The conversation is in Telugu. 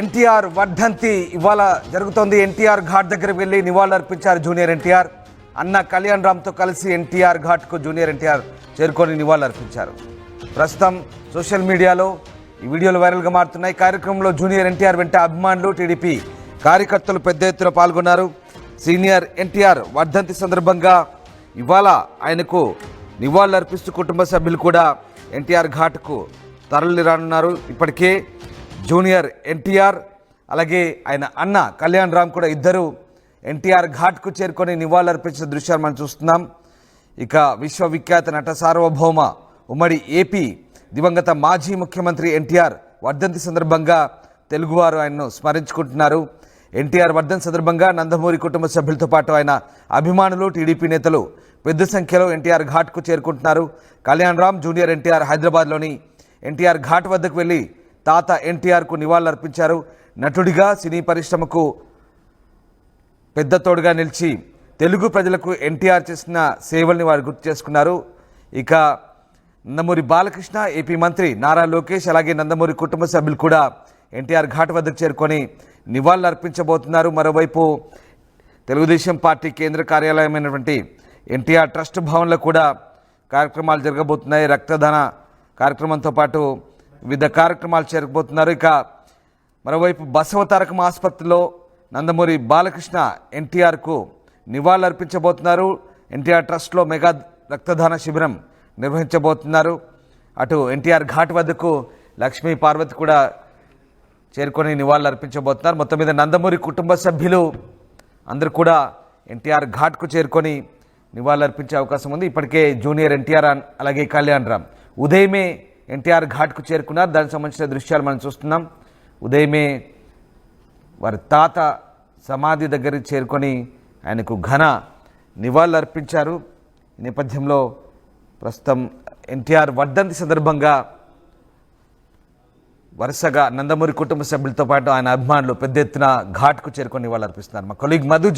ఎన్టీఆర్ వర్ధంతి ఇవాళ జరుగుతోంది. ఎన్టీఆర్ ఘాట్ దగ్గరికి వెళ్ళి నివాళులర్పించారు జూనియర్ ఎన్టీఆర్. అన్న కళ్యాణ్ రామ్తో కలిసి ఎన్టీఆర్ ఘాట్కు జూనియర్ ఎన్టీఆర్ చేరుకొని నివాళులర్పించారు. ప్రస్తుతం సోషల్ మీడియాలో ఈ వీడియోలు వైరల్గా మారుతున్నాయి. కార్యక్రమంలో జూనియర్ ఎన్టీఆర్ వెంట అభిమానులు, టీడీపీ కార్యకర్తలు పెద్ద ఎత్తున పాల్గొన్నారు. సీనియర్ ఎన్టీఆర్ వర్ధంతి సందర్భంగా ఇవాళ ఆయనకు నివాళులర్పిస్తూ కుటుంబ సభ్యులు కూడా ఎన్టీఆర్ ఘాట్కు తరలిరానున్నారు. ఇప్పటికే జూనియర్ ఎన్టీఆర్ అలాగే ఆయన అన్న కళ్యాణ్ రామ్ కూడా ఇద్దరు ఎన్టీఆర్ ఘాట్కు చేరుకొని నివాళులర్పించిన దృశ్యాలు మనం చూస్తున్నాం. ఇక విశ్వవిఖ్యాత నట సార్వభౌమ ఉమ్మడి ఏపీ దివంగత మాజీ ముఖ్యమంత్రి ఎన్టీఆర్ వర్ధంతి సందర్భంగా తెలుగువారు ఆయన్ను స్మరించుకుంటున్నారు. ఎన్టీఆర్ వర్ధంతి సందర్భంగా నందమూరి కుటుంబ సభ్యులతో పాటు ఆయన అభిమానులు, టీడీపీ నేతలు పెద్ద సంఖ్యలో ఎన్టీఆర్ ఘాట్కు చేరుకుంటున్నారు. కళ్యాణ్ రామ్, జూనియర్ ఎన్టీఆర్ హైదరాబాద్లోని ఎన్టీఆర్ ఘాట్ వద్దకు వెళ్ళి తాత ఎన్టీఆర్కు నివాళులర్పించారు. నటుడిగా సినీ పరిశ్రమకు పెద్ద తోడుగా నిలిచి తెలుగు ప్రజలకు ఎన్టీఆర్ చేసిన సేవల్ని వారు గుర్తు చేసుకున్నారు. ఇక నందమూరి బాలకృష్ణ, ఏపీ మంత్రి నారా లోకేష్ అలాగే నందమూరి కుటుంబ సభ్యులు కూడా ఎన్టీఆర్ ఘాట్ వద్దకు చేరుకొని నివాళులర్పించబోతున్నారు. మరోవైపు తెలుగుదేశం పార్టీ కేంద్ర కార్యాలయమైనటువంటి ఎన్టీఆర్ ట్రస్ట్ భవన్లో కూడా కార్యక్రమాలు జరగబోతున్నాయి. రక్తదాన కార్యక్రమంతో పాటు వివిధ కార్యక్రమాలు జరగబోతున్నారు. ఇక మరోవైపు బసవతారకం ఆసుపత్రిలో నందమూరి బాలకృష్ణ ఎన్టీఆర్కు నివాళులర్పించబోతున్నారు. ఎన్టీఆర్ ట్రస్ట్లో మెగా రక్తదాన శిబిరం నిర్వహించబోతున్నారు. అటు ఎన్టీఆర్ ఘాట్ వద్దకు లక్ష్మీ పార్వతి కూడా చేరుకొని నివాళులర్పించబోతున్నారు. మొత్తం మీద నందమూరి కుటుంబ సభ్యులు అందరూ కూడా ఎన్టీఆర్ ఘాట్కు చేరుకొని నివాళులర్పించే అవకాశం ఉంది. ఇప్పటికే జూనియర్ ఎన్టీఆర్ అలాగే కళ్యాణ్ రామ్ ఉదయమే ఎన్టీఆర్ ఘాట్కు చేరుకున్నారు. దానికి సంబంధించిన దృశ్యాలు మనం చూస్తున్నాం. ఉదయమే వారి తాత సమాధి దగ్గరికి చేరుకొని ఆయనకు ఘన నివాళులర్పించారు. ఈ నేపథ్యంలో ప్రస్తుతం ఎన్టీఆర్ వర్ధంతి సందర్భంగా వరుసగా నందమూరి కుటుంబ సభ్యులతో పాటు ఆయన అభిమానులు పెద్ద ఎత్తున ఘాట్కు చేరుకొని నివాళులర్పిస్తున్నారు. మా కొలీగ్ మధు